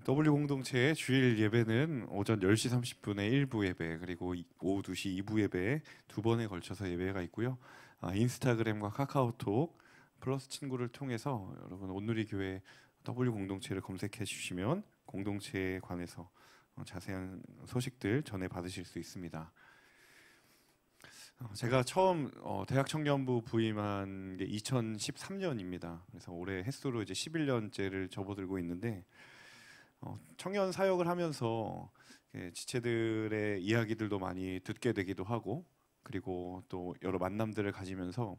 W 공동체의 주일 예배는 오전 10시 30분에 1부 예배, 그리고 오후 2시 2부 예배 두 번에 걸쳐서 예배가 있고요. 인스타그램과 카카오톡 플러스 친구를 통해서 여러분 온누리 교회 W 공동체를 검색해 주시면 공동체에 관해서 자세한 소식들 전해 받으실 수 있습니다. 제가 처음 대학 청년부 부임한 게 2013년입니다. 그래서 올해 햇수로 이제 11년째를 접어들고 있는데 청년 사역을 하면서 지체들의 이야기들도 많이 듣게 되기도 하고, 그리고 또 여러 만남들을 가지면서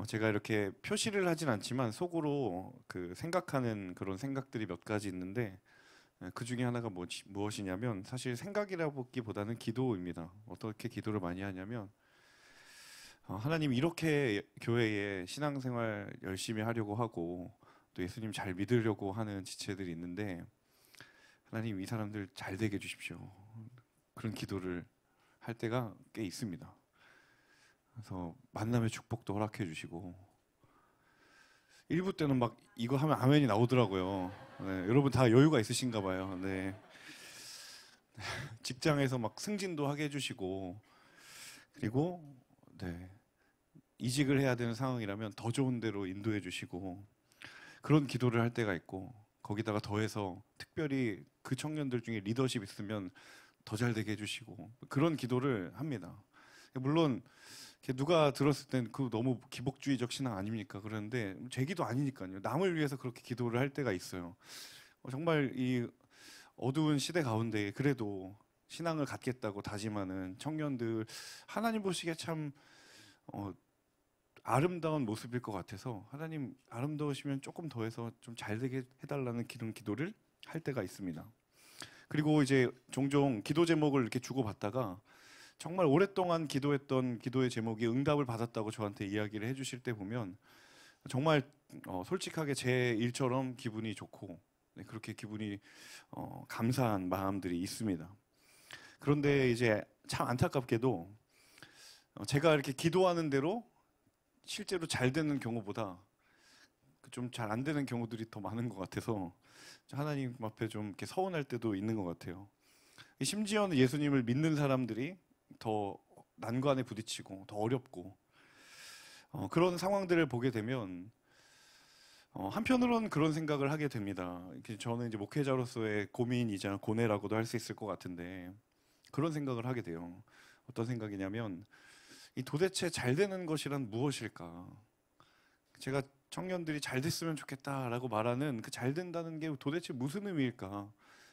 제가 이렇게 표시를 하진 않지만 속으로 그 생각하는 그런 생각들이 몇 가지 있는데, 그 중에 하나가 무엇이냐면 사실 생각이라기보다는 기도입니다. 어떻게 기도를 많이 하냐면 하나님, 이렇게 교회에 신앙생활 열심히 하려고 하고 또 예수님 잘 믿으려고 하는 지체들이 있는데, 하나님 이 사람들 잘 되게 해주십시오. 그런 기도를 할 때가 꽤 있습니다. 그래서 만남의 축복도 허락해 주시고, 일부 때는 막 이거 하면 아멘이 나오더라고요. 네, 여러분 다 여유가 있으신가 봐요. 네. 직장에서 막 승진도 하게 해주시고, 그리고 네, 이직을 해야 되는 상황이라면 더 좋은 데로 인도해 주시고, 그런 기도를 할 때가 있고, 거기다가 더해서 특별히 그 청년들 중에 리더십 있으면 더 잘 되게 해주시고, 그런 기도를 합니다. 물론 누가 들었을 땐 그 너무 기복주의적 신앙 아닙니까? 그런데 제 기도 아니니까요. 남을 위해서 그렇게 기도를 할 때가 있어요. 정말 이 어두운 시대 가운데 그래도 신앙을 갖겠다고 다짐하는 청년들, 하나님 보시기에 참 아름다운 모습일 것 같아서, 하나님 아름다우시면 조금 더해서 좀 잘 되게 해달라는 그런 기도를 할 때가 있습니다. 그리고 이제 종종 기도 제목을 이렇게 주고받다가 정말 오랫동안 기도했던 기도의 제목이 응답을 받았다고 저한테 이야기를 해주실 때 보면 정말 솔직하게 제 일처럼 기분이 좋고, 네, 그렇게 기분이 감사한 마음들이 있습니다. 그런데 이제 참 안타깝게도 제가 이렇게 기도하는 대로 실제로 잘 되는 경우보다 좀 잘 안 되는 경우들이 더 많은 것 같아서 하나님 앞에 좀 이렇게 서운할 때도 있는 것 같아요. 심지어는 예수님을 믿는 사람들이 더 난관에 부딪히고 더 어렵고, 그런 상황들을 보게 되면 한편으로는 그런 생각을 하게 됩니다. 저는 이제 목회자로서의 고민이자 고뇌라고도 할 수 있을 것 같은데, 그런 생각을 하게 돼요. 어떤 생각이냐면, 이 도대체 잘 되는 것이란 무엇일까? 제가 청년들이 잘 됐으면 좋겠다라고 말하는 그 잘 된다는 게 도대체 무슨 의미일까?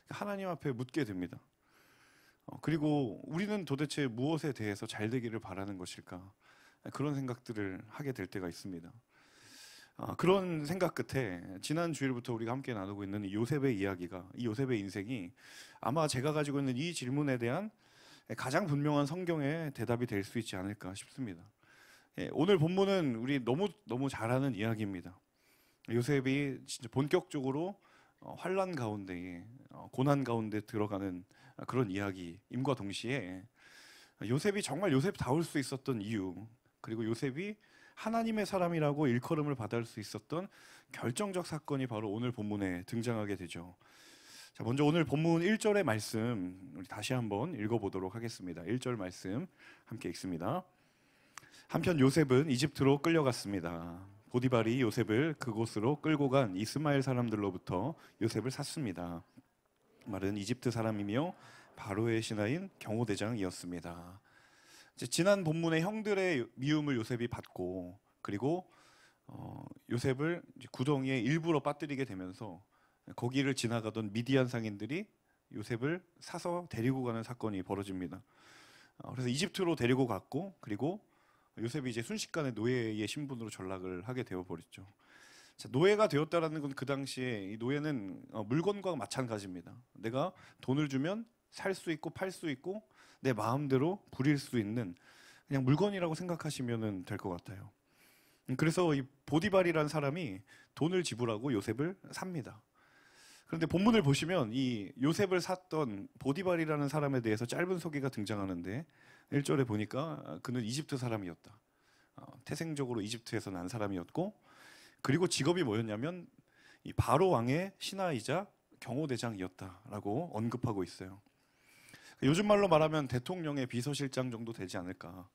하나님 앞에 묻게 됩니다. 그리고 우리는 도대체 무엇에 대해서 잘 되기를 바라는 것일까? 그런 생각들을 하게 될 때가 있습니다. 그런 생각 끝에 지난 주일부터 우리가 함께 나누고 있는 이 요셉의 이야기가, 이 요셉의 인생이 아마 제가 가지고 있는 이 질문에 대한 가장 분명한 성경의 대답이 될 수 있지 않을까 싶습니다. 오늘 본문은 우리 너무 잘 아는 이야기입니다. 요셉이 진짜 본격적으로 환난 가운데, 고난 가운데 들어가는 그런 이야기임과 동시에 요셉이 정말 요셉다울 수 있었던 이유, 그리고 요셉이 하나님의 사람이라고 일컬음을 받을 수 있었던 결정적 사건이 바로 오늘 본문에 등장하게 되죠. 자, 먼저 오늘 본문 1절의 말씀 우리 다시 한번 읽어보도록 하겠습니다. 1절 말씀 함께 읽습니다. 한편 요셉은 이집트로 끌려갔습니다. 보디발이 요셉을 그곳으로 끌고 간 이스마엘 사람들로부터 요셉을 샀습니다. 말은 이집트 사람이며 바로의 신하인 경호대장이었습니다. 지난 본문의 형들의 미움을 요셉이 받고, 그리고 요셉을 구덩이에 일부러 빠뜨리게 되면서 거기를 지나가던 미디안 상인들이 요셉을 사서 데리고 가는 사건이 벌어집니다. 그래서 이집트로 데리고 갔고, 그리고 요셉이 이제 순식간에 노예의 신분으로 전락을 하게 되어 버렸죠. 자, 노예가 되었다라는 건 그 당시에 이 노예는 물건과 마찬가지입니다. 내가 돈을 주면 살 수 있고 팔 수 있고 내 마음대로 부릴 수 있는 그냥 물건이라고 생각하시면 될 것 같아요. 그래서 이 보디발이라는 사람이 돈을 지불하고 요셉을 삽니다. 그런데 본문을 보시면 이 요셉을 샀던 보디발이라는 사람에 대해서 짧은 소개가 등장하는데, 1절에 보니까 그는 이집트 사람이었다. 태생적으로 이집트에서 난 사람이었고, 그리고 직업이 뭐였냐면 이 바로 왕의 신하이자 경호대장이었다라고 언급하고 있어요. 요즘 말로 말하면 대통령의 비서실장 정도 되지 않을까.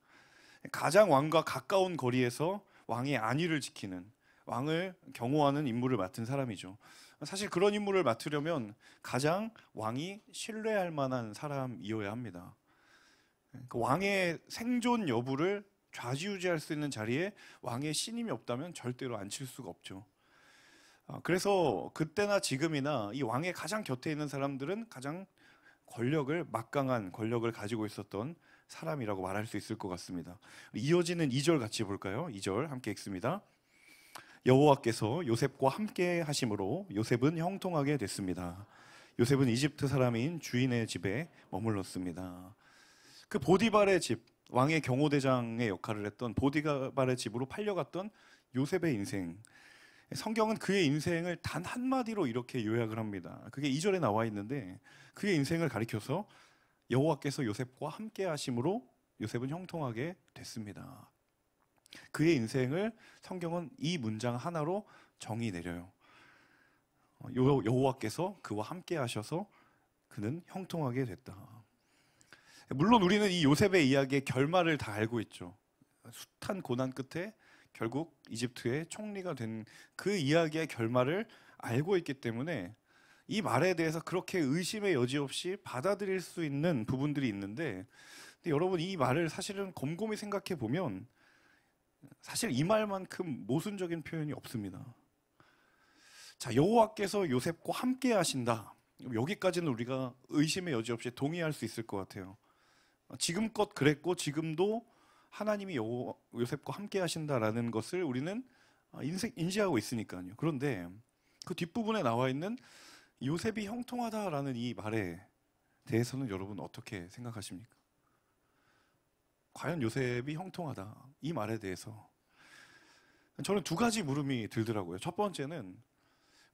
가장 왕과 가까운 거리에서 왕의 안위를 지키는, 왕을 경호하는 임무를 맡은 사람이죠. 사실 그런 임무를 맡으려면 가장 왕이 신뢰할 만한 사람이어야 합니다. 그 왕의 생존 여부를 좌지우지할 수 있는 자리에 왕의 신임이 없다면 절대로 앉힐 수가 없죠. 그래서 그때나 지금이나 이 왕의 가장 곁에 있는 사람들은 가장 막강한 권력을 가지고 있었던 사람이라고 말할 수 있을 것 같습니다. 이어지는 2절 같이 볼까요? 2절 함께 읽습니다. 여호와께서 요셉과 함께 하심으로 요셉은 형통하게 됐습니다. 요셉은 이집트 사람인 주인의 집에 머물렀습니다. 그 보디발의 집, 왕의 경호대장의 역할을 했던 보디발의 집으로 팔려갔던 요셉의 인생, 성경은 그의 인생을 단 한마디로 이렇게 요약을 합니다. 그게 2절에 나와 있는데 그의 인생을 가리켜서 여호와께서 요셉과 함께 하심으로 요셉은 형통하게 됐습니다. 그의 인생을 성경은 이 문장 하나로 정의 내려요. 여호와께서 그와 함께 하셔서 그는 형통하게 됐다. 물론 우리는 이 요셉의 이야기의 결말을 다 알고 있죠. 숱한 고난 끝에 결국 이집트의 총리가 된 그 이야기의 결말을 알고 있기 때문에 이 말에 대해서 그렇게 의심의 여지 없이 받아들일 수 있는 부분들이 있는데, 근데 여러분 이 말을 사실은 곰곰이 생각해 보면 사실 이 말만큼 모순적인 표현이 없습니다. 자, 여호와께서 요셉과 함께 하신다. 여기까지는 우리가 의심의 여지 없이 동의할 수 있을 것 같아요. 지금껏 그랬고 지금도 하나님이 요셉과 함께 하신다라는 것을 우리는 인지하고 있으니까요. 그런데 그 뒷부분에 나와 있는 요셉이 형통하다라는 이 말에 대해서는 여러분 어떻게 생각하십니까? 과연 요셉이 형통하다 이 말에 대해서 저는 두 가지 물음이 들더라고요. 첫 번째는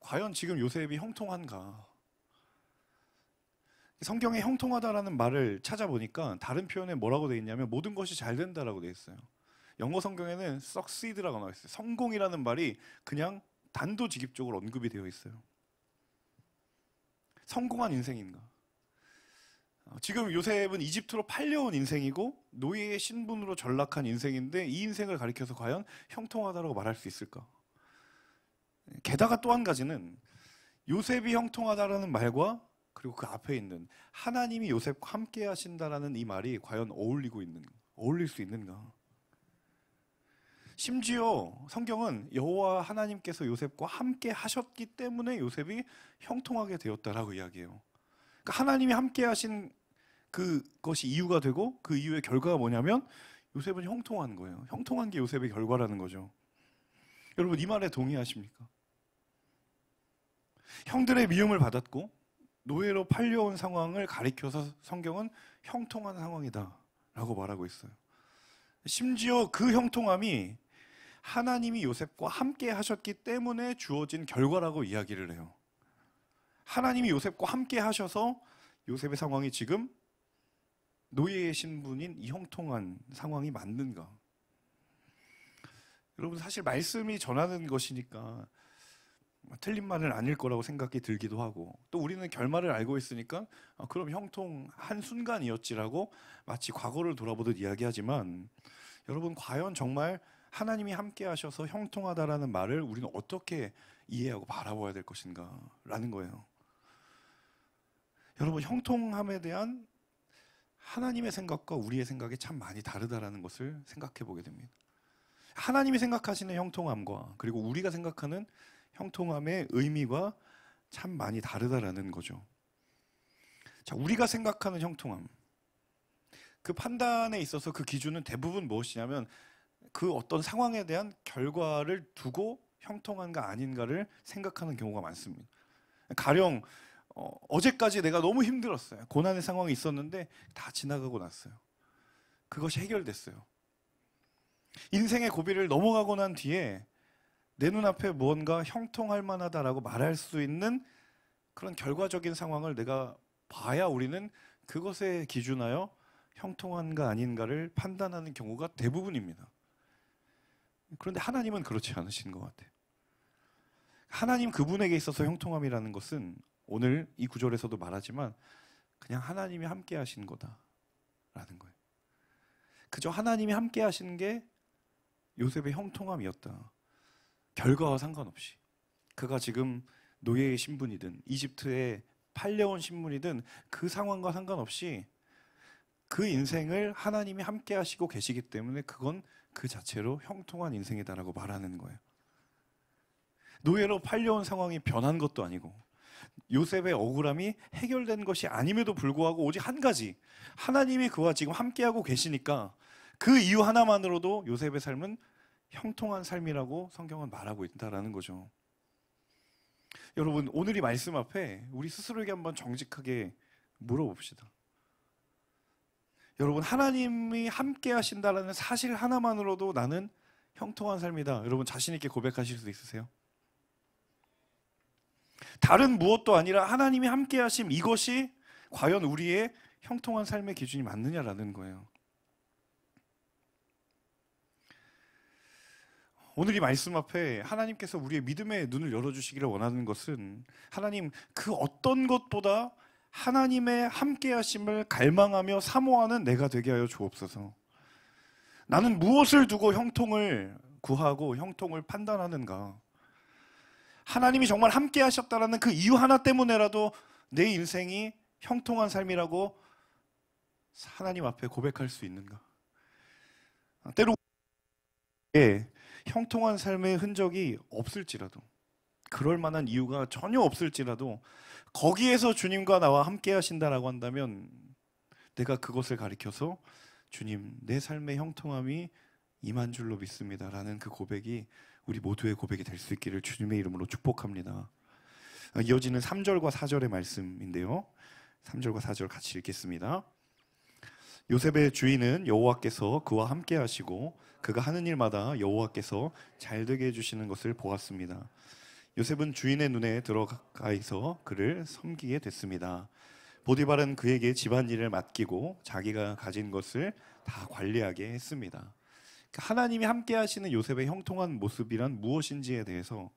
과연 지금 요셉이 형통한가? 성경에 형통하다라는 말을 찾아보니까 다른 표현에 뭐라고 되어 있냐면 모든 것이 잘 된다라고 되어 있어요. 영어 성경에는 succeed라고 나와 있어요. 성공이라는 말이 그냥 단도직입적으로 언급이 되어 있어요. 성공한 인생인가? 지금 요셉은 이집트로 팔려온 인생이고 노예의 신분으로 전락한 인생인데 이 인생을 가리켜서 과연 형통하다라고 말할 수 있을까? 게다가 또 한 가지는 요셉이 형통하다라는 말과 그리고 그 앞에 있는 하나님이 요셉과 함께 하신다라는 이 말이 과연 어울릴 수 있는가? 심지어 성경은 여호와 하나님께서 요셉과 함께 하셨기 때문에 요셉이 형통하게 되었다라고 이야기해요. 그러니까 하나님이 함께 하신 그것이 이유가 되고 그 이유의 결과가 뭐냐면 요셉은 형통한 거예요. 형통한 게 요셉의 결과라는 거죠. 여러분 이 말에 동의하십니까? 형들의 미움을 받았고 노예로 팔려온 상황을 가리켜서 성경은 형통한 상황이다 라고 말하고 있어요. 심지어 그 형통함이 하나님이 요셉과 함께 하셨기 때문에 주어진 결과라고 이야기를 해요. 하나님이 요셉과 함께 하셔서 요셉의 상황이 지금 노예의 신분인 이 형통한 상황이 맞는가? 여러분 사실 말씀이 전하는 것이니까 틀린 말은 아닐 거라고 생각이 들기도 하고 또 우리는 결말을 알고 있으니까 그럼 형통한 순간이었지라고 마치 과거를 돌아보듯 이야기하지만 여러분 과연 정말 하나님이 함께 하셔서 형통하다라는 말을 우리는 어떻게 이해하고 바라봐야 될 것인가 라는 거예요. 여러분 형통함에 대한 하나님의 생각과 우리의 생각이 참 많이 다르다라는 것을 생각해 보게 됩니다. 하나님이 생각하시는 형통함과 그리고 우리가 생각하는 형통함의 의미가 참 많이 다르다라는 거죠. 자, 우리가 생각하는 형통함, 그 판단에 있어서 그 기준은 대부분 무엇이냐면 그 어떤 상황에 대한 결과를 두고 형통한가 아닌가를 생각하는 경우가 많습니다. 가령 어제까지 내가 너무 힘들었어요. 고난의 상황이 있었는데 다 지나가고 났어요. 그것이 해결됐어요. 인생의 고비를 넘어가고 난 뒤에 내 눈앞에 무언가 형통할 만하다라고 말할 수 있는 그런 결과적인 상황을 내가 봐야 우리는 그것에 기준하여 형통한가 아닌가를 판단하는 경우가 대부분입니다. 그런데 하나님은 그렇지 않으신 것 같아요. 하나님 그분에게 있어서 형통함이라는 것은 오늘 이 구절에서도 말하지만 그냥 하나님이 함께 하신 거다라는 거예요. 그저 하나님이 함께 하시는 게 요셉의 형통함이었다. 결과와 상관없이. 그가 지금 노예의 신분이든 이집트에 팔려온 신분이든 그 상황과 상관없이 그 인생을 하나님이 함께 하시고 계시기 때문에 그건 그 자체로 형통한 인생이다라고 말하는 거예요. 노예로 팔려온 상황이 변한 것도 아니고 요셉의 억울함이 해결된 것이 아님에도 불구하고 오직 한 가지, 하나님이 그와 지금 함께하고 계시니까 그 이유 하나만으로도 요셉의 삶은 형통한 삶이라고 성경은 말하고 있다라는 거죠. 여러분, 오늘 이 말씀 앞에 우리 스스로에게 한번 정직하게 물어봅시다. 여러분, 하나님이 함께 하신다라는 사실 하나만으로도 나는 형통한 삶이다. 여러분, 자신 있게 고백하실 수 있으세요? 다른 무엇도 아니라 하나님이 함께 하심, 이것이 과연 우리의 형통한 삶의 기준이 맞느냐라는 거예요. 오늘 이 말씀 앞에 하나님께서 우리의 믿음의 눈을 열어주시기를 원하는 것은 하나님 그 어떤 것보다 하나님의 함께 하심을 갈망하며 사모하는 내가 되게 하여 주옵소서. 나는 무엇을 두고 형통을 구하고 형통을 판단하는가? 하나님이 정말 함께 하셨다라는 그 이유 하나 때문에라도 내 인생이 형통한 삶이라고 하나님 앞에 고백할 수 있는가? 때로 형통한 삶의 흔적이 없을지라도, 그럴 만한 이유가 전혀 없을지라도 거기에서 주님과 나와 함께 하신다라고 한다면 내가 그것을 가리켜서 주님, 내 삶의 형통함이 임한 줄로 믿습니다라는 그 고백이 우리 모두의 고백이 될 수 있기를 주님의 이름으로 축복합니다. 이어지는 3절과 4절의 말씀인데요, 3절과 4절 같이 읽겠습니다. 요셉의 주인은 여호와께서 그와 함께 하시고 그가 하는 일마다 여호와께서 잘되게 해주시는 것을 보았습니다. 요셉은 주인의 눈에 들어가 있어 그를 섬기게 됐습니다. 보디발은 그에게 집안일을 맡기고 자기가 가진 것을 다 관리하게 했습니다. 하나님이 함께 하시는 요셉의 형통한 모습이란 무엇인지에 대해서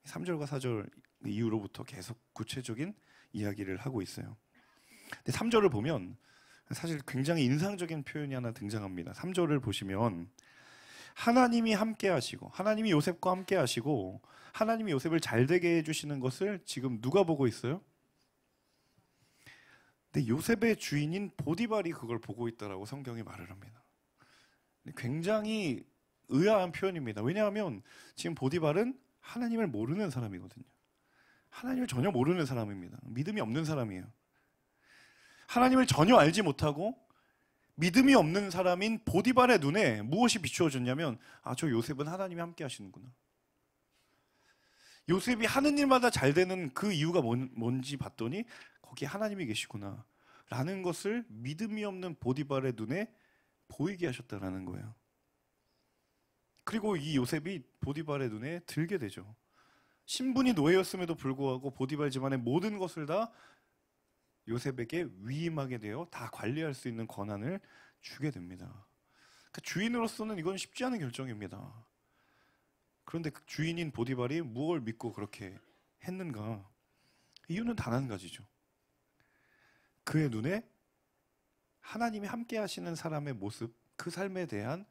3절과 4절 이후로부터 계속 구체적인 이야기를 하고 있어요. 근데 3절을 보면 사실 굉장히 인상적인 표현이 하나 등장합니다. 3절을 보시면 하나님이 함께 하시고, 하나님이 요셉과 함께 하시고 하나님이 요셉을 잘되게 해주시는 것을 지금 누가 보고 있어요? 근데 요셉의 주인인 보디발이 그걸 보고 있다라고 성경이 말을 합니다. 굉장히 의아한 표현입니다. 왜냐하면 지금 보디발은 하나님을 모르는 사람이거든요. 하나님을 전혀 모르는 사람입니다. 믿음이 없는 사람이에요. 하나님을 전혀 알지 못하고 믿음이 없는 사람인 보디발의 눈에 무엇이 비추어졌냐면, 저 요셉은 하나님이 함께 하시는구나. 요셉이 하는 일마다 잘 되는 그 이유가 뭔지 봤더니 거기에 하나님이 계시구나 라는 것을 믿음이 없는 보디발의 눈에 보이게 하셨다라는 거예요. 그리고 이 요셉이 보디발의 눈에 들게 되죠. 신분이 노예였음에도 불구하고 보디발 집안의 모든 것을 다 요셉에게 위임하게 되어 다 관리할 수 있는 권한을 주게 됩니다. 그러니까 주인으로서는 이건 쉽지 않은 결정입니다. 그런데 그 주인인 보디발이 무엇을 믿고 그렇게 했는가? 이유는 단 한 가지죠. 그의 눈에 하나님이 함께 하시는 사람의 모습, 그 삶에 대한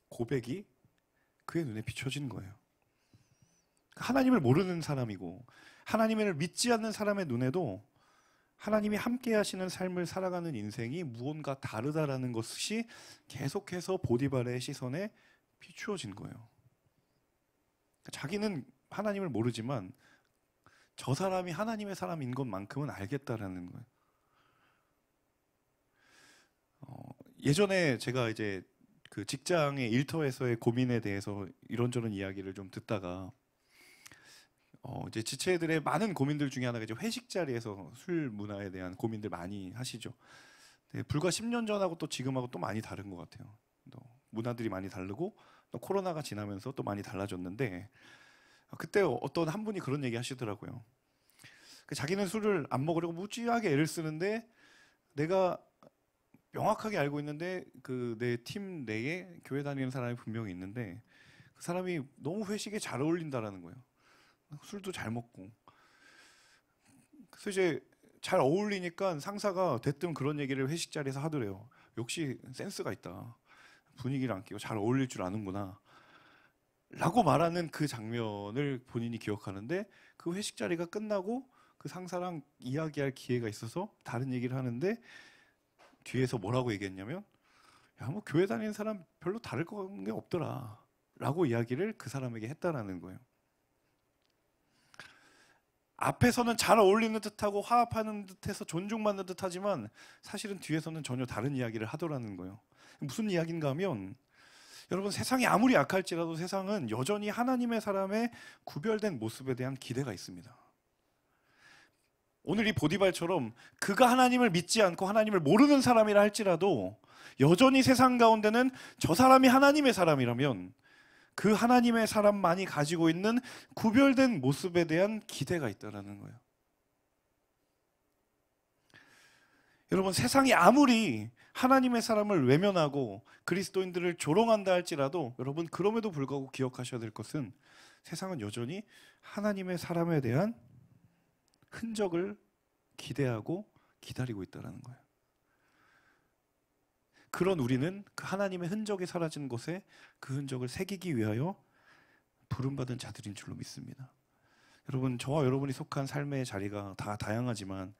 고백이 그의 눈에 비춰진 거예요. 하나님을 모르는 사람이고 하나님을 믿지 않는 사람의 눈에도 하나님이 함께 하시는 삶을 살아가는 인생이 무언가 다르다라는 것이 계속해서 보디발의 시선에 비추어진 거예요. 자기는 하나님을 모르지만 저 사람이 하나님의 사람인 것만큼은 알겠다라는 거예요. 예전에 제가 이제 그 직장의 일터에서의 고민에 대해서 이런저런 이야기를 좀 듣다가 이제 지체들의 많은 고민들 중에 하나가 이제 회식 자리에서 술 문화에 대한 고민들 많이 하시죠. 네, 불과 10년 전하고 또 지금하고 또 많이 다른 것 같아요. 또 문화들이 많이 다르고 또 코로나가 지나면서 또 많이 달라졌는데 그때 어떤 한 분이 그런 얘기 하시더라고요. 자기는 술을 안 먹으려고 무지하게 애를 쓰는데 내가 명확하게 알고 있는데 그 내 팀 내에 교회 다니는 사람이 분명히 있는데 그 사람이 너무 회식에 잘 어울린다라는 거예요. 술도 잘 먹고 그래서 이제 잘 어울리니까 상사가 대뜸 그런 얘기를 회식 자리에서 하더래요. 역시 센스가 있다. 분위기를 안 끼고 잘 어울릴 줄 아는구나. 라고 말하는 그 장면을 본인이 기억하는데, 그 회식 자리가 끝나고 그 상사랑 이야기할 기회가 있어서 다른 얘기를 하는데 뒤에서 뭐라고 얘기했냐면, 야, 뭐 교회 다니는 사람 별로 다를 게 없더라 라고 이야기를 그 사람에게 했다라는 거예요. 앞에서는 잘 어울리는 듯하고 화합하는 듯해서 존중받는 듯하지만 사실은 뒤에서는 전혀 다른 이야기를 하더라는 거예요. 무슨 이야기인가 하면, 여러분, 세상이 아무리 약할지라도 세상은 여전히 하나님의 사람의 구별된 모습에 대한 기대가 있습니다. 오늘 이 보디발처럼 그가 하나님을 믿지 않고 하나님을 모르는 사람이라 할지라도 여전히 세상 가운데는 저 사람이 하나님의 사람이라면 그 하나님의 사람만이 가지고 있는 구별된 모습에 대한 기대가 있다는 거예요. 여러분, 세상이 아무리 하나님의 사람을 외면하고 그리스도인들을 조롱한다 할지라도 여러분, 그럼에도 불구하고 기억하셔야 될 것은 세상은 여전히 하나님의 사람에 대한 흔적을 기대하고 기다리고 있다는 거예요. 그런 우리는 그 하나님의 흔적이 사라진 곳에 그 흔적을 새기기 위하여 부름받은 자들인 줄로 믿습니다. 여러분, 저와 여러분이 속한 삶의 자리가 다 다양하지만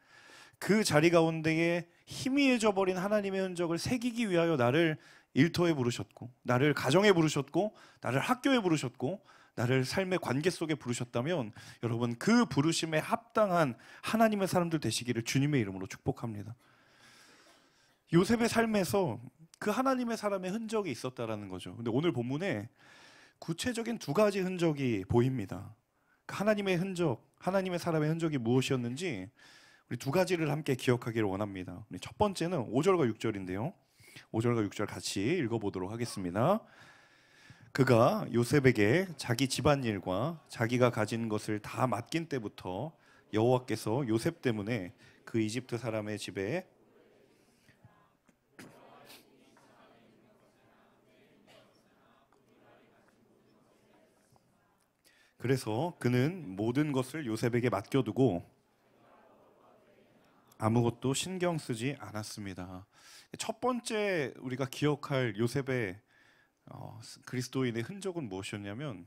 그 자리 가운데에 희미해져 버린 하나님의 흔적을 새기기 위하여 나를 일터에 부르셨고, 나를 가정에 부르셨고, 나를 학교에 부르셨고, 나를 삶의 관계 속에 부르셨다면 여러분, 그 부르심에 합당한 하나님의 사람들 되시기를 주님의 이름으로 축복합니다. 요셉의 삶에서 그 하나님의 사람의 흔적이 있었다라는 거죠. 근데 오늘 본문에 구체적인 두 가지 흔적이 보입니다. 하나님의 흔적, 하나님의 사람의 흔적이 무엇이었는지 우리 두 가지를 함께 기억하기를 원합니다. 첫 번째는 5절과 6절인데요. 5절과 6절 같이 읽어보도록 하겠습니다. 그가 요셉에게 자기 집안일과 자기가 가진 것을 다 맡긴 때부터 여호와께서 요셉 때문에 그 이집트 사람의 집에 그래서 그는 모든 것을 요셉에게 맡겨두고 아무것도 신경 쓰지 않았습니다. 첫 번째 우리가 기억할 요셉의 그리스도인의 흔적은 무엇이었냐면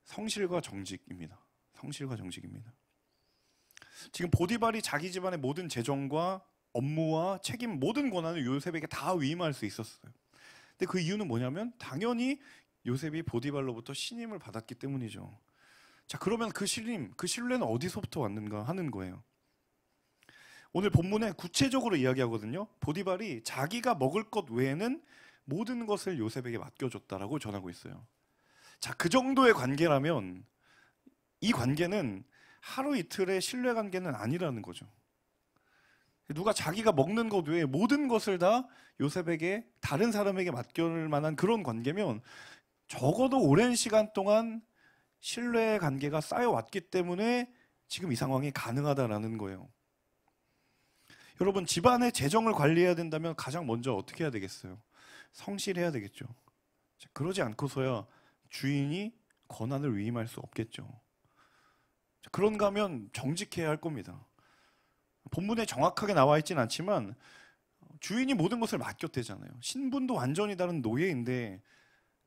성실과 정직입니다. 성실과 정직입니다. 지금 보디발이 자기 집안의 모든 재정과 업무와 책임, 모든 권한을 요셉에게 다 위임할 수 있었어요. 근데 그 이유는 뭐냐면 당연히 요셉이 보디발로부터 신임을 받았기 때문이죠. 자, 그러면 그 신임, 그 신뢰는 어디서부터 왔는가 하는 거예요. 오늘 본문에 구체적으로 이야기하거든요. 보디발이 자기가 먹을 것 외에는 모든 것을 요셉에게 맡겨줬다라고 전하고 있어요. 자, 그 정도의 관계라면 이 관계는 하루 이틀의 신뢰 관계는 아니라는 거죠. 누가 자기가 먹는 것 외에 모든 것을 다 요셉에게, 다른 사람에게 맡길 만한 그런 관계면 적어도 오랜 시간 동안 신뢰의 관계가 쌓여왔기 때문에 지금 이 상황이 가능하다라는 거예요. 여러분, 집안의 재정을 관리해야 된다면 가장 먼저 어떻게 해야 되겠어요? 성실해야 되겠죠. 그러지 않고서야 주인이 권한을 위임할 수 없겠죠. 그런가 하면 정직해야 할 겁니다. 본문에 정확하게 나와 있진 않지만 주인이 모든 것을 맡겼대잖아요. 신분도 완전히 다른 노예인데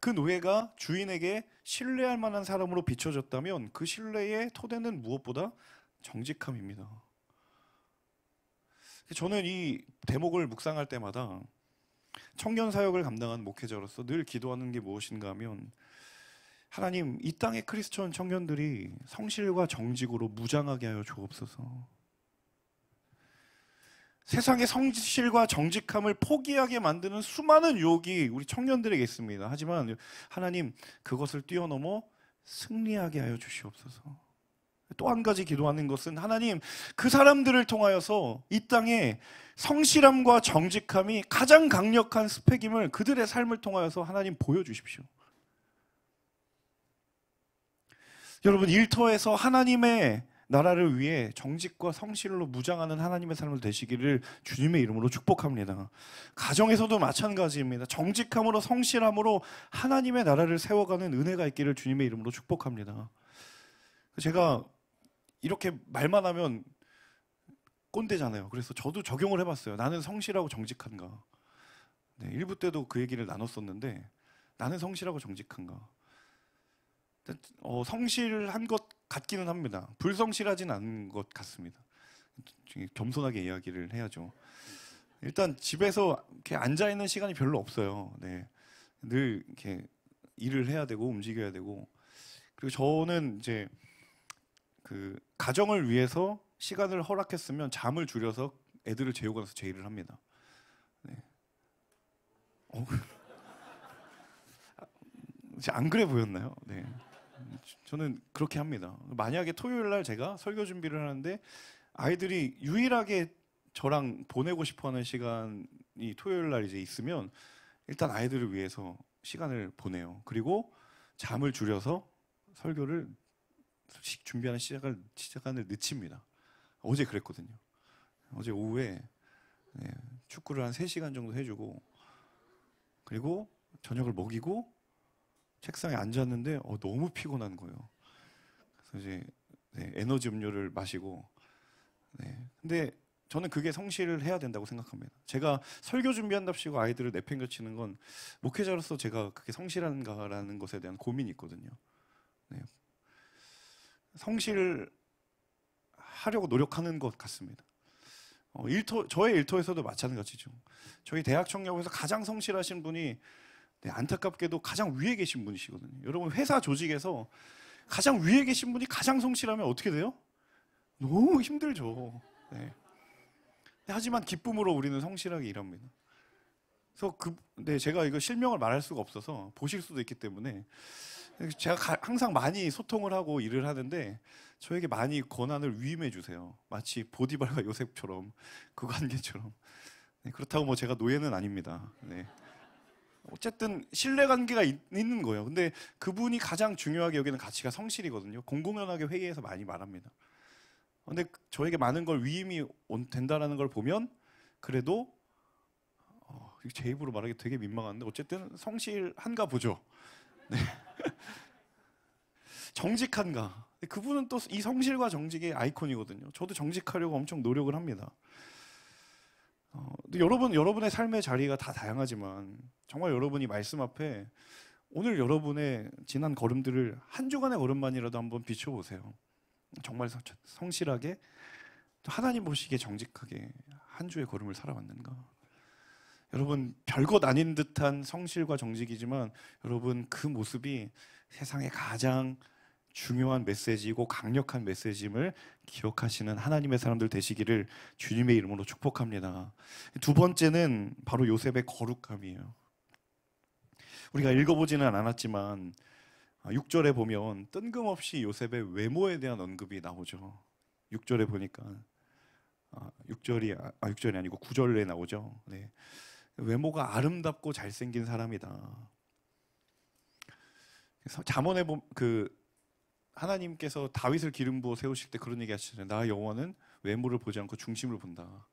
그 노예가 주인에게 신뢰할 만한 사람으로 비춰졌다면 그 신뢰의 토대는 무엇보다 정직함입니다. 저는 이 대목을 묵상할 때마다 청년 사역을 감당한 목회자로서 늘 기도하는 게 무엇인가 하면, 하나님, 이 땅의 크리스천 청년들이 성실과 정직으로 무장하게 하여 주옵소서. 세상의 성실과 정직함을 포기하게 만드는 수많은 유혹이 우리 청년들에게 있습니다. 하지만 하나님, 그것을 뛰어넘어 승리하게 하여 주시옵소서. 또 한 가지 기도하는 것은, 하나님, 그 사람들을 통하여서 이 땅에 성실함과 정직함이 가장 강력한 스펙임을 그들의 삶을 통하여서 하나님 보여주십시오. 여러분, 일터에서 하나님의 나라를 위해 정직과 성실로 무장하는 하나님의 삶을 되시기를 주님의 이름으로 축복합니다. 가정에서도 마찬가지입니다. 정직함으로, 성실함으로 하나님의 나라를 세워가는 은혜가 있기를 주님의 이름으로 축복합니다. 제가 이렇게 말만 하면 꼰대잖아요. 그래서 저도 적용을 해봤어요. 나는 성실하고 정직한가. 네, 1부 때도 그 얘기를 나눴었는데 나는 성실하고 정직한가. 성실한 것 같기는 합니다. 불성실하진 않은 것 같습니다. 겸손하게 이야기를 해야죠. 일단 집에서 이렇게 앉아 있는 시간이 별로 없어요. 네. 늘 이렇게 일을 해야 되고 움직여야 되고, 그리고 저는 이제 그 가정을 위해서 시간을 허락했으면 잠을 줄여서 애들을 재우고 나서 제 일을 합니다. 네. 안 그래 보였나요? 네. 저는 그렇게 합니다. 만약에 토요일 날 제가 설교 준비를 하는데 아이들이 유일하게 저랑 보내고 싶어하는 시간이 토요일 날 이제 있으면 일단 아이들을 위해서 시간을 보내요. 그리고 잠을 줄여서 설교를 준비하는 시간을 늦춥니다. 어제 그랬거든요. 어제 오후에 네, 축구를 한 3시간 정도 해주고, 그리고 저녁을 먹이고 책상에 앉았는데 너무 피곤한 거예요. 그래서 이제 네, 에너지 음료를 마시고, 네. 근데 저는 그게 성실을 해야 된다고 생각합니다. 제가 설교 준비한답시고 아이들을 내팽겨치는 건 목회자로서 제가 그게 성실한가라는 것에 대한 고민이 있거든요. 네. 성실하려고 노력하는 것 같습니다. 저의 일터에서도 마찬가지죠. 저희 대학 청년에서 가장 성실하신 분이 네, 안타깝게도 가장 위에 계신 분이시거든요. 여러분 회사 조직에서 가장 위에 계신 분이 가장 성실하면 어떻게 돼요? 너무 힘들죠. 네. 하지만 기쁨으로 우리는 성실하게 일합니다. 그래서 네, 제가 이거 실명을 말할 수가 없어서 보실 수도 있기 때문에 제가 항상 많이 소통을 하고 일을 하는데 저에게 많이 권한을 위임해 주세요. 마치 보디발과 요셉처럼, 그 관계처럼. 네, 그렇다고 뭐 제가 노예는 아닙니다. 네. 어쨌든 신뢰관계가 있는 거예요. 근데 그분이 가장 중요하게 여기는 가치가 성실이거든요. 공공연하게 회의에서 많이 말합니다. 근데 저에게 많은 걸 위임이 된다는 걸 보면 그래도 제 입으로 말하기 되게 민망한데 어쨌든 성실한가 보죠. 네. 정직한가. 그분은 또 이 성실과 정직의 아이콘이거든요. 저도 정직하려고 엄청 노력을 합니다. 여러분의 삶의 자리가 다 다양하지만 정말 여러분이 말씀 앞에 오늘 여러분의 지난 걸음들을 한 주간의 걸음만이라도 한번 비춰보세요. 정말 성실하게 또 하나님 보시기에 정직하게 한 주의 걸음을 살아왔는가. 여러분 별것 아닌 듯한 성실과 정직이지만 여러분 그 모습이 세상에 가장 중요한 메시지이고 강력한 메시지임을 기억하시는 하나님의 사람들 되시기를 주님의 이름으로 축복합니다. 두 번째는 바로 요셉의 거룩함이에요. 우리가 읽어보지는 않았지만 6절에 보면 뜬금없이 요셉의 외모에 대한 언급이 나오죠. 6절에 보니까 6절이 아니고 9절에 나오죠. 네. 외모가 아름답고 잘생긴 사람이다. 그래서 잠언에 보면 하나님께서 다윗을 기름 부어 세우실 때 그런 얘기 하시잖아요. 나 여호와는 외모를 보지 않고 중심을 본다.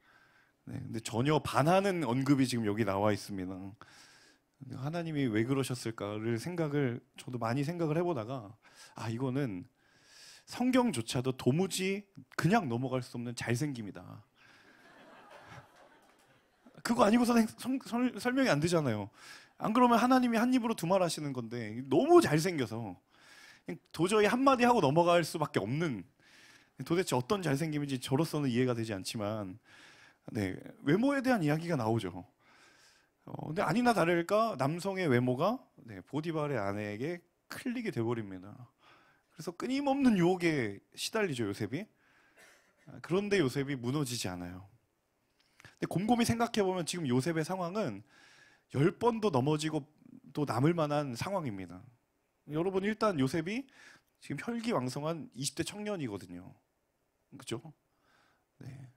네, 근데 전혀 반하는 언급이 지금 여기 나와 있습니다. 하나님이 왜 그러셨을까를 저도 많이 생각을 해보다가 이거는 성경조차도 도무지 그냥 넘어갈 수 없는 잘생김이다. 그거 아니고서는 설명이 안 되잖아요. 안 그러면 하나님이 한 입으로 두 말 하시는 건데 너무 잘생겨서 도저히 한마디 하고 넘어갈 수밖에 없는, 도대체 어떤 잘생김인지 저로서는 이해가 되지 않지만 네, 외모에 대한 이야기가 나오죠. 근데 아니나 다를까 남성의 외모가 네, 보디발의 아내에게 클릭이 돼버립니다. 그래서 끊임없는 유혹에 시달리죠, 요셉이. 그런데 요셉이 무너지지 않아요. 근데 곰곰이 생각해보면 지금 요셉의 상황은 10번도 넘어지고 또 남을 만한 상황입니다. 여러분 일단 요셉이 지금 혈기왕성한 20대 청년이거든요. 그렇죠? 네.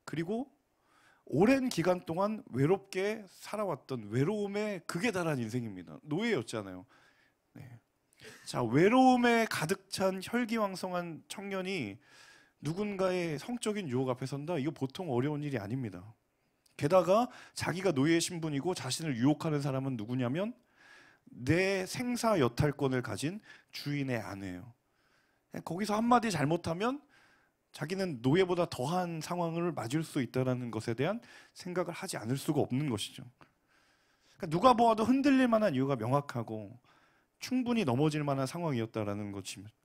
그리고 오랜 기간 동안 외롭게 살아왔던 외로움에 극에 달한 인생입니다. 노예였잖아요. 네. 자, 외로움에 가득 찬 혈기왕성한 청년이 누군가의 성적인 유혹 앞에 선다? 이거 보통 어려운 일이 아닙니다. 게다가 자기가 노예 신분이고 자신을 유혹하는 사람은 누구냐면 내 생사 여탈권을 가진 주인의 아내예요. 거기서 한마디 잘못하면 자기는 노예보다 더한 상황을 맞을 수 있다는 것에 대한 생각을 하지 않을 수가 없는 것이죠. 그러니까 누가 보아도 흔들릴 만한 이유가 명확하고 충분히 넘어질 만한 상황이었다라는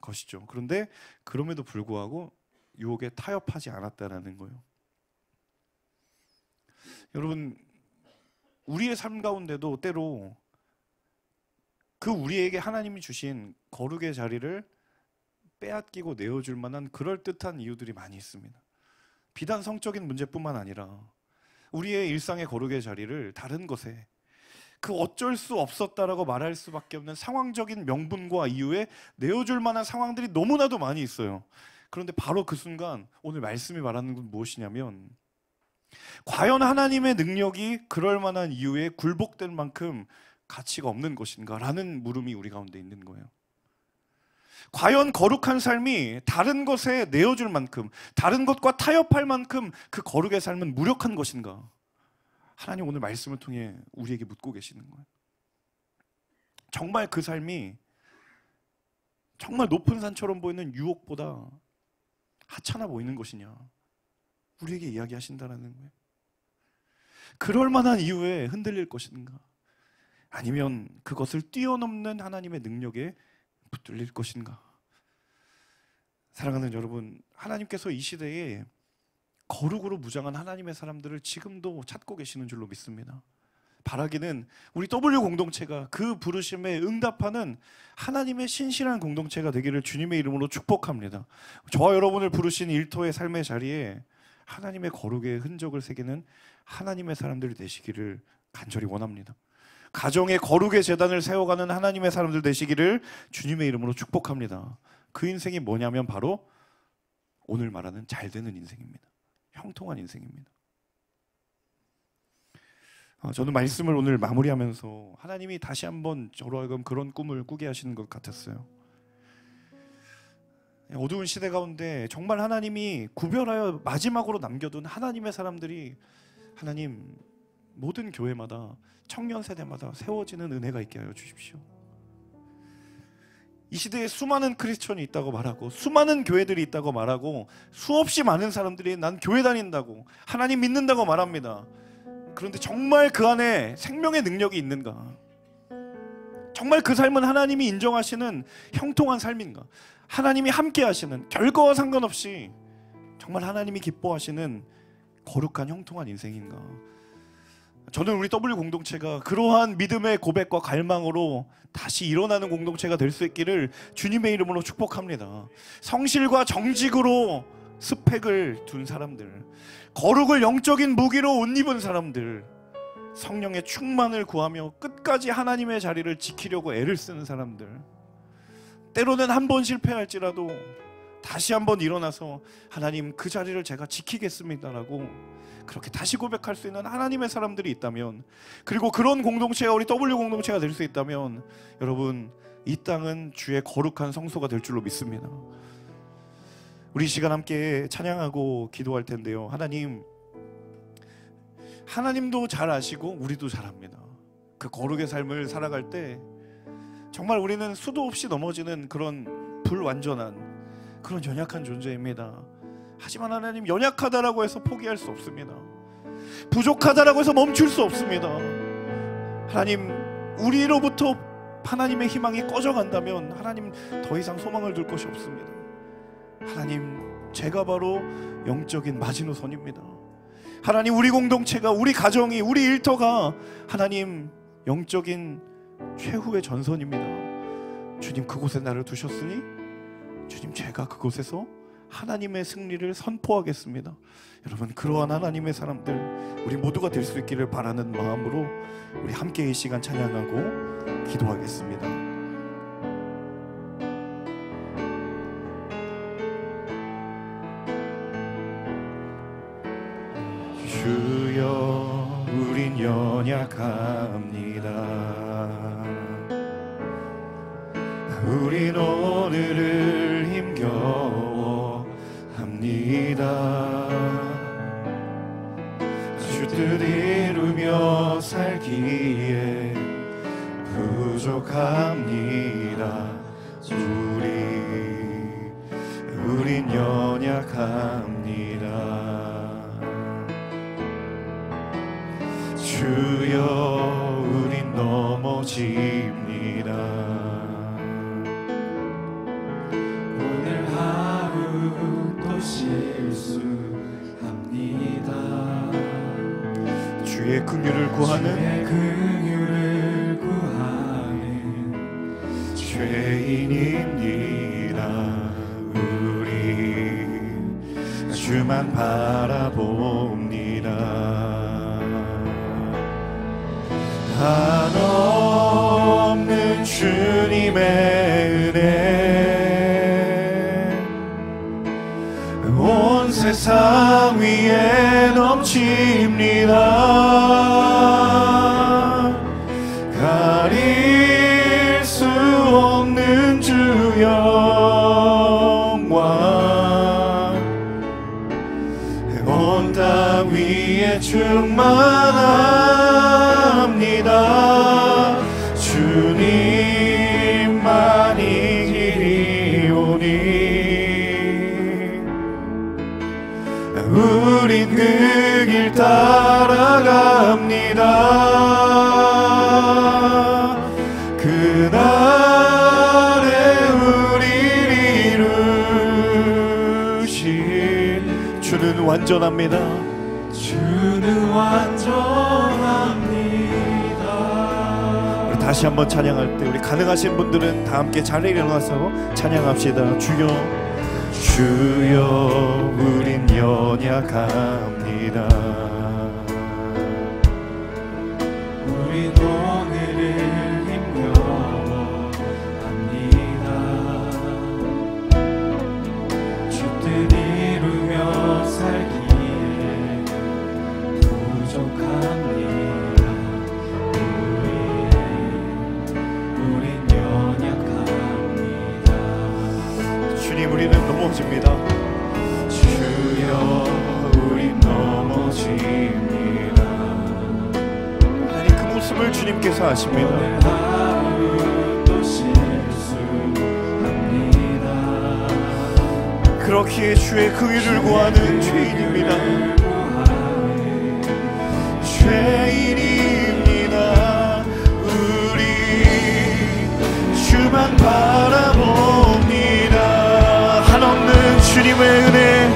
것이죠. 그런데 그럼에도 불구하고 유혹에 타협하지 않았다라는 거예요. 여러분, 우리의 삶 가운데도 때로 그 우리에게 하나님이 주신 거룩의 자리를 빼앗기고 내어줄 만한 그럴듯한 이유들이 많이 있습니다. 비단 성적인 문제뿐만 아니라 우리의 일상의 거룩의 자리를 다른 것에, 그 어쩔 수 없었다라고 말할 수밖에 없는 상황적인 명분과 이유에 내어줄 만한 상황들이 너무나도 많이 있어요. 그런데 바로 그 순간 오늘 말씀이 말하는 건 무엇이냐면, 과연 하나님의 능력이 그럴 만한 이유에 굴복될 만큼 가치가 없는 것인가? 라는 물음이 우리 가운데 있는 거예요. 과연 거룩한 삶이 다른 것에 내어줄 만큼, 다른 것과 타협할 만큼 그 거룩의 삶은 무력한 것인가? 하나님 오늘 말씀을 통해 우리에게 묻고 계시는 거예요. 정말 그 삶이 정말 높은 산처럼 보이는 유혹보다 하찮아 보이는 것이냐? 우리에게 이야기하신다는 거예요. 그럴 만한 이유에 흔들릴 것인가? 아니면 그것을 뛰어넘는 하나님의 능력에 붙들릴 것인가? 사랑하는 여러분, 하나님께서 이 시대에 거룩으로 무장한 하나님의 사람들을 지금도 찾고 계시는 줄로 믿습니다. 바라기는 우리 W 공동체가 그 부르심에 응답하는 하나님의 신실한 공동체가 되기를 주님의 이름으로 축복합니다. 저와 여러분을 부르신 일터의 삶의 자리에 하나님의 거룩의 흔적을 새기는 하나님의 사람들이 되시기를 간절히 원합니다. 가정의 거룩의 재단을 세워가는 하나님의 사람들 되시기를 주님의 이름으로 축복합니다. 그 인생이 뭐냐면 바로 오늘 말하는 잘 되는 인생입니다. 형통한 인생입니다. 저는 말씀을 오늘 마무리하면서 하나님이 다시 한번 저로 하여금 그런 꿈을 꾸게 하시는 것 같았어요. 어두운 시대 가운데 정말 하나님이 구별하여 마지막으로 남겨둔 하나님의 사람들이 하나님 모든 교회마다, 청년 세대마다 세워지는 은혜가 있게 하여 주십시오. 이 시대에 수많은 크리스천이 있다고 말하고 수많은 교회들이 있다고 말하고 수없이 많은 사람들이 난 교회 다닌다고 하나님 믿는다고 말합니다. 그런데 정말 그 안에 생명의 능력이 있는가? 정말 그 삶은 하나님이 인정하시는 형통한 삶인가? 하나님이 함께 하시는, 결과와 상관없이 정말 하나님이 기뻐하시는 거룩한 형통한 인생인가? 저는 우리 W 공동체가 그러한 믿음의 고백과 갈망으로 다시 일어나는 공동체가 될 수 있기를 주님의 이름으로 축복합니다. 성실과 정직으로 스펙을 둔 사람들, 거룩을 영적인 무기로 옷 입은 사람들, 성령의 충만을 구하며 끝까지 하나님의 자리를 지키려고 애를 쓰는 사람들, 때로는 한 번 실패할지라도 다시 한번 일어나서 하나님 그 자리를 제가 지키겠습니다라고 그렇게 다시 고백할 수 있는 하나님의 사람들이 있다면, 그리고 그런 공동체가 우리 W 공동체가 될 수 있다면, 여러분 이 땅은 주의 거룩한 성소가 될 줄로 믿습니다. 우리 시간 함께 찬양하고 기도할 텐데요. 하나님도 잘 아시고 우리도 잘 압니다. 그 거룩의 삶을 살아갈 때 정말 우리는 수도 없이 넘어지는 그런 불완전한, 그런 연약한 존재입니다. 하지만 하나님, 연약하다라고 해서 포기할 수 없습니다. 부족하다라고 해서 멈출 수 없습니다. 하나님, 우리로부터 하나님의 희망이 꺼져간다면 하나님 더 이상 소망을 둘 것이 없습니다. 하나님, 제가 바로 영적인 마지노선입니다. 하나님, 우리 공동체가, 우리 가정이, 우리 일터가 하나님 영적인 최후의 전선입니다. 주님, 그곳에 나를 두셨으니 주님, 제가 그곳에서 하나님의 승리를 선포하겠습니다. 여러분, 그러한 하나님의 사람들 우리 모두가 될 수 있기를 바라는 마음으로 우리 함께 이 시간 찬양하고 기도하겠습니다. 주여, 우린 연약합니다. 우린 오늘을 힘겨워합니다. 주 뜻 이루며 살기에 우린 연약합니다. 주여 우린 넘어집니다. 오늘 하루 또 실수합니다. 주의 긍휼을 구하는 주의 긍휼을 구하는 죄인입니다. 우리 주만 바라봅니다. 한없는 주님의 은혜 온 세상 위에 넘칩니다. 가릴 수 없는 주 영광 온 땅 위에 충만합니다. 주님만이 길이오니 우린 그 길 따라갑니다. 그날에 우리를 이루신 주는 완전합니다. 주는 완전합니다. 우리 다시 한번 찬양할 때 우리 가능하신 분들은 다 함께 자리에 일어나서 찬양합시다. 주여 주여 우린 연약합니다. 우린 오늘을 힘겨워합니다. 주 뜻 이루며 살기에 부족합니다. 우린 연약합니다. 주님 우리는 넘어집니다. 주여 우린 넘어집니다. 하나님 그 모습을 주님께서 아십니다. 오늘 하루 또 실수합니다. 그렇기에 주의 긍휼을 구하는 죄인입니다. 죄인입니다. 우리 주만 바라봅니다. 한없는 주님의 은혜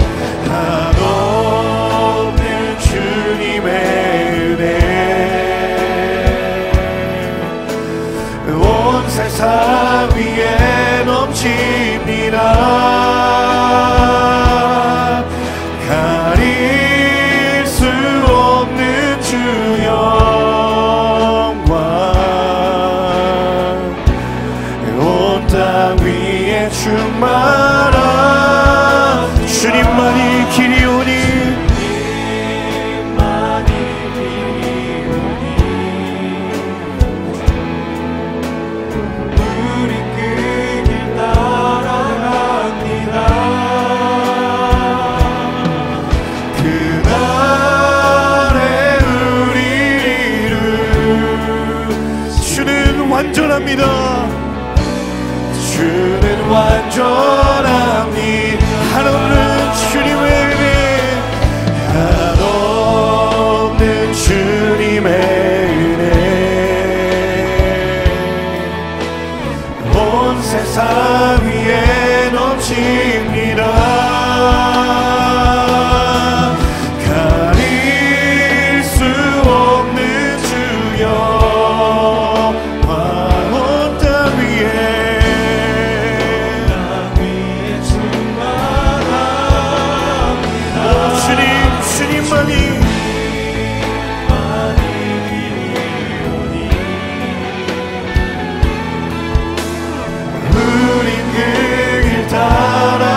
한없는 주님의 은혜 온 세상 위에 넘칩니다. 가릴 수 없는 주 영광 온 땅 위에 충만한 주님만이 길이오니 우린 그 길 따라갑니다. 그날에 우리를 주는 완전합니다. 주는 완전합니다. 한없는 주님의 은혜 한없는 주님의 은혜 온 세상 위에 넘칩니다. 가릴 수 없는 주 영광 온 땅 위에 주님만이 우린 그 길 따라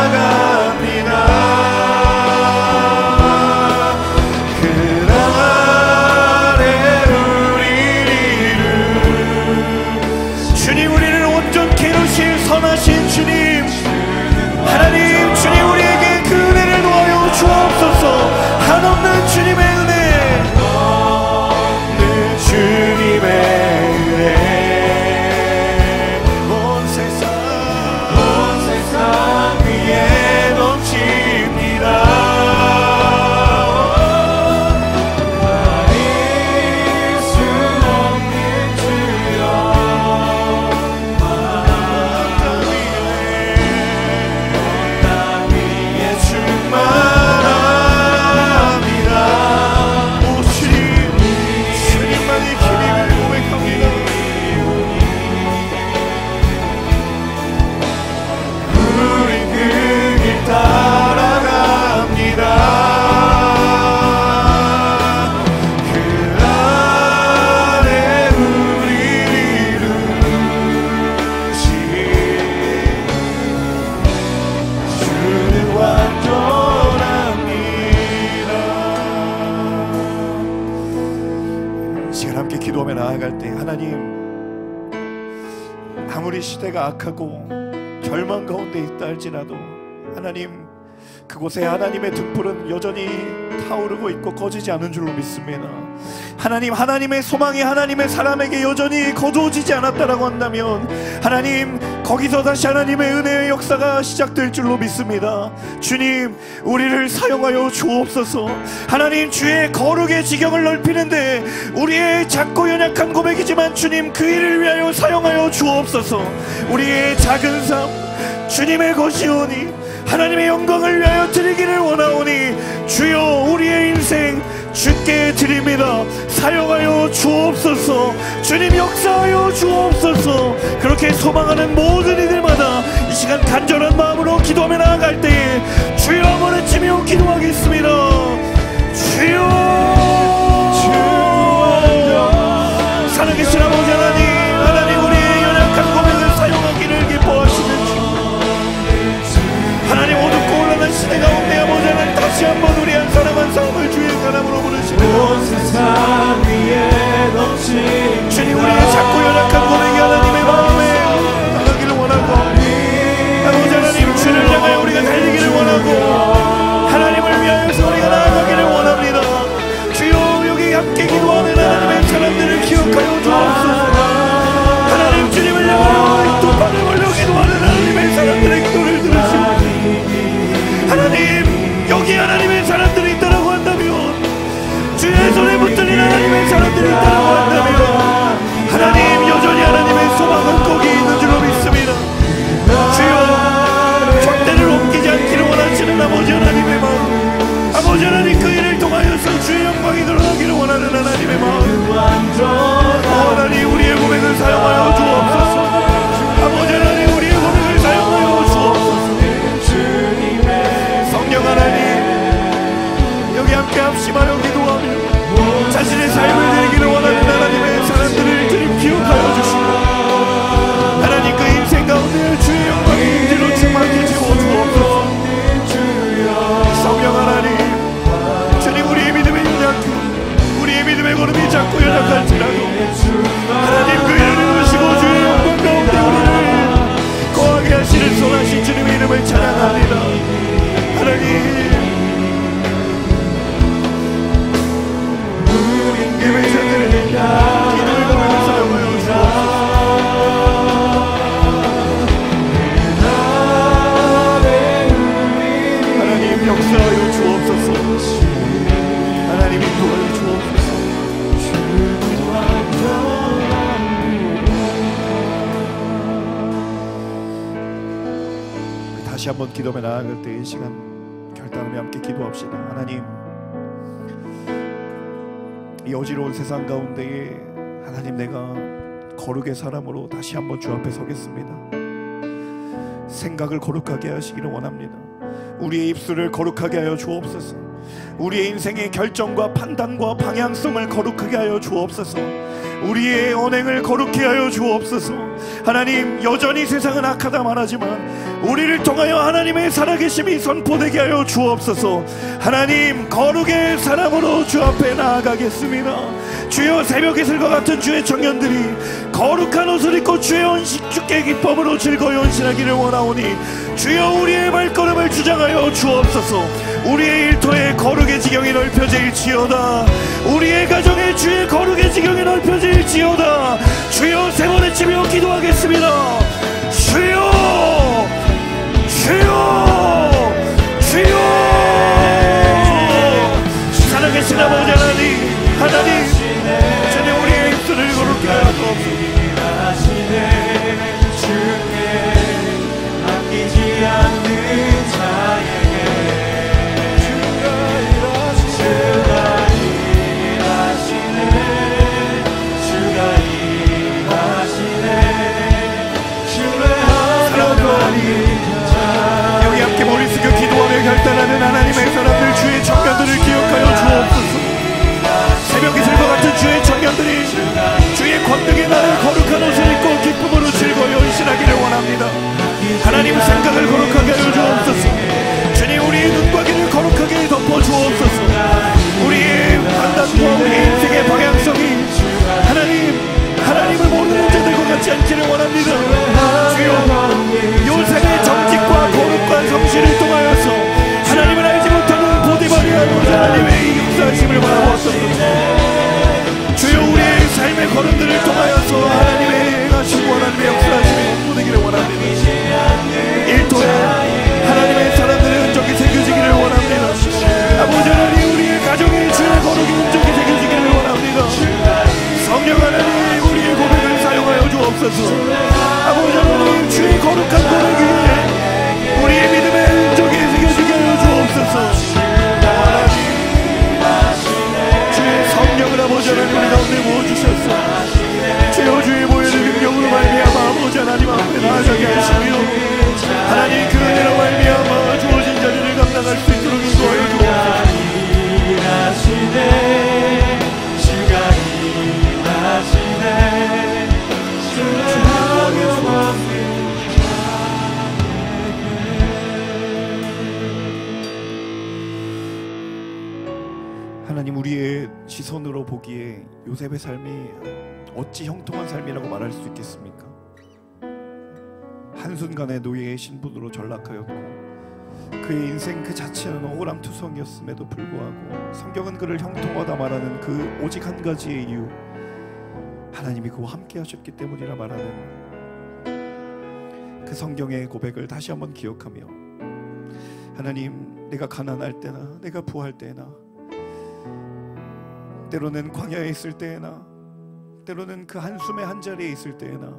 시대가 악하고 절망 가운데 있다 할지라도 하나님, 그곳에 하나님의 등불은 여전히 타오르고 있고 꺼지지 않은 줄로 믿습니다. 하나님, 하나님의 소망이 하나님의 사람에게 여전히 거두어지지 않았다라고 한다면 하나님, 거기서 다시 하나님의 은혜의 역사가 시작될 줄로 믿습니다. 주님, 우리를 사용하여 주옵소서. 하나님, 주의 거룩의 지경을 넓히는데 우리의 작고 연약한 고백이지만 주님, 그 일을 위하여 사용하여 주옵소서. 우리의 작은 삶 주님의 것이오니 하나님의 영광을 위하여 드리기를 원하오니 주여, 우리의 인생 주께 드립니다. 사용하여 주옵소서. 주님, 역사하여 주옵소서. 그렇게 소망하는 모든 이들마다 이 시간 간절한 마음으로 기도하며 나아갈 때에 주여 한번 외치며 기도하겠습니다. 주여, 살아계신 아버지 하나님, 하나님, 우리의 연약한 고백을 사용하기를 기뻐하시는 주 하나님, 어둡고 혼란한 시대 가운데 아버지 하나님, 다시 한번 우리 한 사람 한 사람을 주의 사람으로 부르시며 세상 위에 넘치는 주님, 우리의 작고 연약한 고백이 하나님의 마음에 나가기를 원하고 아버지 하나님, 주를 향하여 우리가 달리기를 원하고 하나님을 위하여서 우리가 나아가기를 원합니다. 주여, 여기 함께 기도하는 하나님의 사람들을 기억하여 주옵소서. 하나님, 주님을 향하여 또 발을 올려 기도하는 하나님의 사람들의 기도를 들으시고 하나님, 여기 하나님의 사람들이 있다라고 한다면, 주의 손에 붙들린 하나님의 사람들이 있다라고 한다면 하나님, 여전히 하나님의 소망은 거기 있는 줄로 믿습니다. 주여, 절대를 옮기지 않기를 원하시는 아버지 하나님의 마음, 아버지 하나님, 그 일을 통하여서 주의 영광이 드러나기를 원하는 하나님의 마음, 하나님, 우리의 고백을 사용하여 주옵소서. 아버지 하나님, 우리의 고백을 사용하여 주옵소서. 성령 하나님, 여기 함께 합심하여 기도하며 자신의 삶을 드리기를 원하는 하나님의 사람들을 주님 기억하여 주시고 하나님, 그 인생 가운데 주의 영광이 임재로 충만히 채워 주옵소서. 성령 하나님, 주님, 우리의 믿음의 연약함, 우리의 믿음의 걸음이 작고 연약할지라도 하나님, 그 일을 이루시고 주의 영광 가운데 우리를 거하게 하시는 선하신 주님의 이름을 찬양합니다. 하나님, 예배자들을 기도의 고백을 사용하여 주옵소서. 하나님, 역사하여 주옵소서. 하나님, 인도하여 주옵소서. 다시 한번 기도하며 나아갈 때 이 시간 결단하며 함께 기도합시다. 하나님, 이 어지러운 세상 가운데에 하나님, 내가 거룩의 사람으로 다시 한번 주 앞에 서겠습니다. 생각을 거룩하게 하시기를 원합니다. 우리의 입술을 거룩하게 하여 주옵소서. 우리의 인생의 결정과 판단과 방향성을 거룩하게 하여 주옵소서. 우리의 언행을 거룩히 하여 주옵소서. 하나님, 여전히 세상은 악하다 말하지만 우리를 통하여 하나님의 살아계심이 선포되게 하여 주옵소서. 하나님, 거룩의 사람으로 주 앞에 나아가겠습니다. 주여, 새벽 이슬과 같은 주의 청년들이 거룩한 옷을 입고 주의 언식 주께 기쁨으로 즐거이 헌신하기를 원하오니 주여, 우리의 발걸음을 주장하여 주옵소서. 우리의 일터에 거룩의 지경이 넓혀질지어다. 우리의 가정에 주의 거룩의 지경이 넓혀질지어다. 주여, 세 번 외치며 기도하겠습니다. 주여, 주여, 주여. 살아계신 아버지 하나님, 하나님, 주님, 우리의 입술을 거룩히 하여 주옵소서. 아끼지 않는 자에게 주가 일하시네. 주가 일하시네. 주를 하려고 하나님, 우리의 시선으로 보기에 요셉의 삶이 어찌 형통한 삶이라고 말할 수 있겠습니까? 한순간에 노예의 신분으로 전락하였고 그의 인생 그 자체는 억울함투성이었음에도 불구하고 성경은 그를 형통하다 말하는 그 오직 한 가지의 이유, 하나님이 그와 함께 하셨기 때문이라 말하는 그 성경의 고백을 다시 한번 기억하며, 하나님, 내가 가난할 때나 내가 부할 때나, 때로는 광야에 있을 때나, 때로는 그 한숨의 한자리에 있을 때나,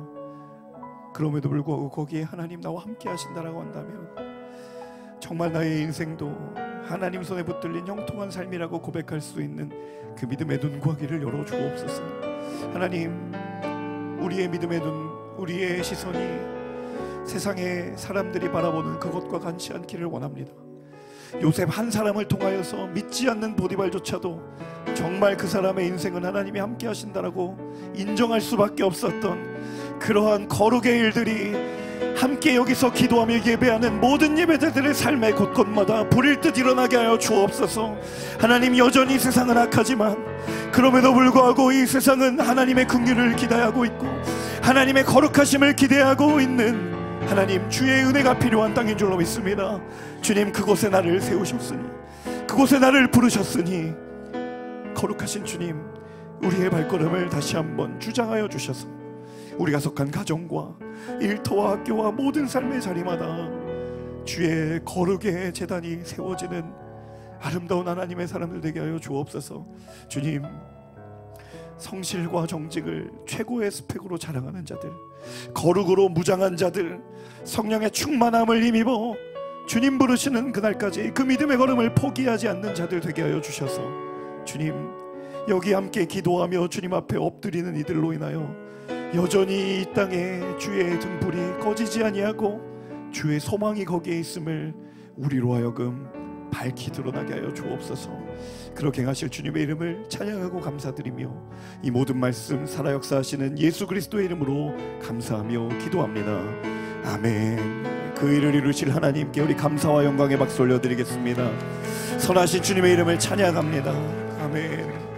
그럼에도 불구하고 거기에 하나님 나와 함께 하신다라고 한다면 정말 나의 인생도 하나님 손에 붙들린 형통한 삶이라고 고백할 수 있는 그 믿음의 눈과 귀를 열어주옵소서. 하나님, 우리의 믿음의 눈, 우리의 시선이 세상의 사람들이 바라보는 그것과 같지 않기를 원합니다. 요셉 한 사람을 통하여서 믿지 않는 보디발조차도 정말 그 사람의 인생은 하나님이 함께 하신다라고 인정할 수밖에 없었던 그러한 거룩의 일들이 함께 여기서 기도하며 예배하는 모든 예배자들의 삶의 곳곳마다 불일 듯 일어나게 하여 주옵소서. 하나님, 여전히 세상은 악하지만 그럼에도 불구하고 이 세상은 하나님의 긍휼을 기대하고 있고 하나님의 거룩하심을 기대하고 있는 하나님, 주의 은혜가 필요한 땅인 줄로 믿습니다. 주님, 그곳에 나를 세우셨으니, 그곳에 나를 부르셨으니, 거룩하신 주님, 우리의 발걸음을 다시 한번 주장하여 주셔서 우리가 속한 가정과 일터와 학교와 모든 삶의 자리마다 주의 거룩의 제단이 세워지는 아름다운 하나님의 사람들 되게 하여 주옵소서. 주님, 성실과 정직을 최고의 스펙으로 자랑하는 자들, 거룩으로 무장한 자들, 성령의 충만함을 힘입어 주님 부르시는 그날까지 그 믿음의 걸음을 포기하지 않는 자들 되게 하여 주셔서, 주님, 여기 함께 기도하며 주님 앞에 엎드리는 이들로 인하여 여전히 이 땅에 주의 등불이 꺼지지 아니하고 주의 소망이 거기에 있음을 우리로 하여금 밝히 드러나게 하여 주옵소서. 그렇게 행하실 주님의 이름을 찬양하고 감사드리며 이 모든 말씀 살아 역사하시는 예수 그리스도의 이름으로 감사하며 기도합니다. 아멘. 그 일을 이루실 하나님께 우리 감사와 영광의 박수 올려드리겠습니다. 선하신 주님의 이름을 찬양합니다. 아멘.